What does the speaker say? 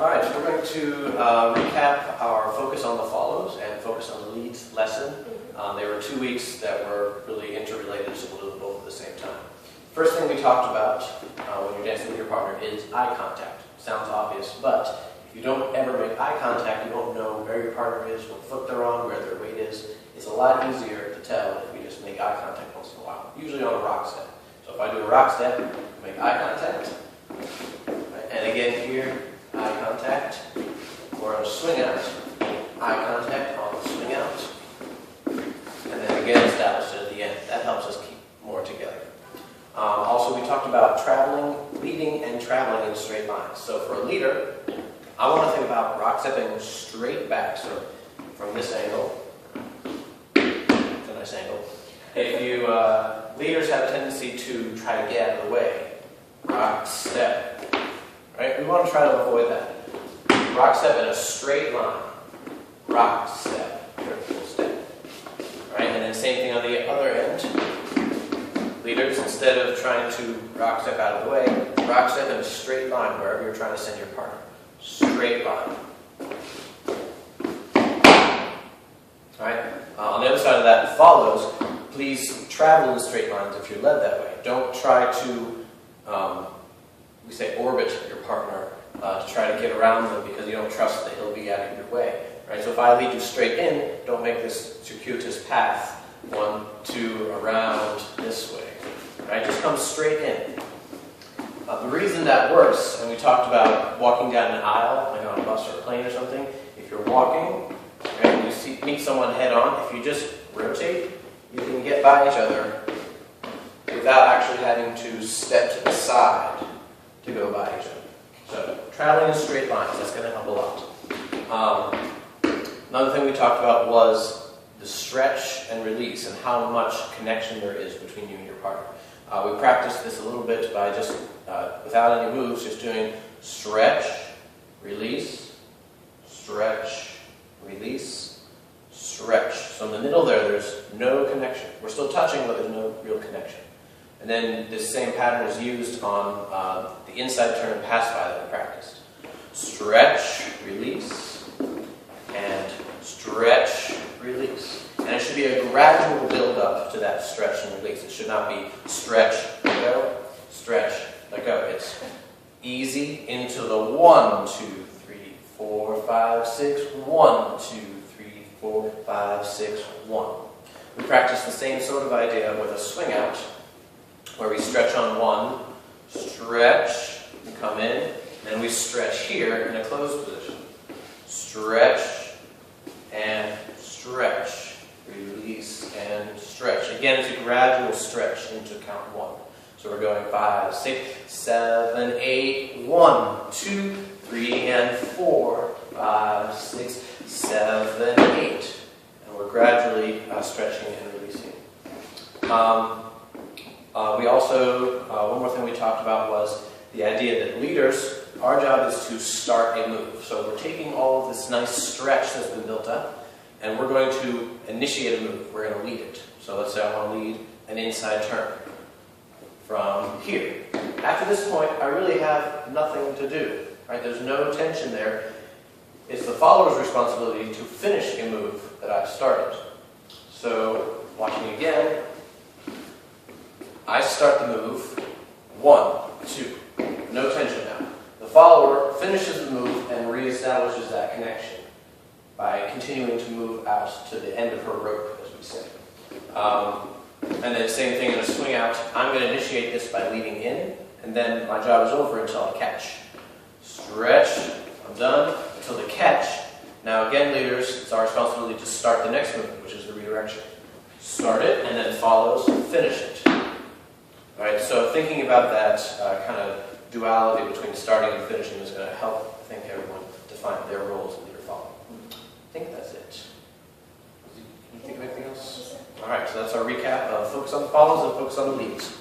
All right, so we're going to recap our focus on the follows and focus on the leads lesson. There were 2 weeks that were really interrelated, so we'll do them both at the same time. First thing we talked about when you're dancing with your partner is eye contact. Sounds obvious, but if you don't ever make eye contact, you won't know where your partner is, what foot they're on, where their weight is. It's a lot easier to tell if we just make eye contact once in a while, usually on a rock step. So if I do a rock step, make eye contact, right? And again here, eye contact, or on a swing out, eye contact on the swing out, and then again establish it at the end. That helps us keep more together. Also, we talked about traveling, leading and traveling in straight lines. So for a leader, I want to think about rock stepping straight back. So from this angle, it's a nice angle. If you leaders have a tendency to try to get out of the way, rock step, right? We want to try to avoid that. Rock step in a straight line, rock step, triple step, right? And then same thing on the other end. Leaders, instead of trying to rock step out of the way, rock step in a straight line wherever you're trying to send your partner. Straight line. Alright? On the other side of that follows, please travel in straight lines if you're led that way. Don't try to, we say orbit your partner to try to get around them because you don't trust that he'll be out of your way. Right? So if I lead you straight in, don't make this circuitous path, 1, 2, around this way. Right? Just come straight in. The reason that works, and we talked about walking down an aisle, like on a bus or a plane or something, if you're walking, right, and you meet someone head on, if you just rotate, you can get by each other without actually having to step to the side to go by each other. So, traveling in straight lines, that's going to help a lot. Another thing we talked about was the stretch and release and how much connection there is between you and your partner. We practiced this a little bit by just, without any moves, just doing stretch, release, stretch, release, stretch. So in the middle there's no connection. We're still touching, but there's no real connection. And then this same pattern is used on the inside turn and pass by that we practiced. Stretch, release, and stretch, release. And it should be a gradual build-up to that stretch and release. It should not be stretch, let go, stretch, let go. It's easy into the 1, 2, 3, 4, 5, 6, 1, 2, 3, 4, 5, 6, 1. We practice the same sort of idea with a swing out, where we stretch on 1, stretch, we come in, and we stretch here in a closed position. Stretch and stretch. Release and stretch. Again, it's a gradual stretch into count 1. So we're going 5, 6, 7, 8, 1, 2, 3, and 4, 5, 6, 7, 8. And we're gradually stretching and releasing. We also, one more thing we talked about was the idea that leaders, our job is to start a move. So we're taking all of this nice stretch that's been built up, and we're going to initiate a move. We're going to lead it. So let's say I want to lead an inside turn from here. After this point, I really have nothing to do. Right? There's no tension there. It's the follower's responsibility to finish a move that I've started. So, watching again, I start the move, 1, 2. No tension now. The follower finishes the move and reestablishes that connection by continuing to move out to the end of her rope, as we say. And then same thing in a swing out. I'm going to initiate this by leading in, and then my job is over until I catch. Stretch, I'm done, until the catch. Now again, leaders, it's our responsibility to start the next move, which is the redirection. Start it, and then follows, finish it. Alright, so thinking about that kind of duality between starting and finishing is going to help, I think, everyone define their roles in leader follow. I think that's it. Can you think of anything else? All right, so that's our recap of focus on the follows and focus on the leads.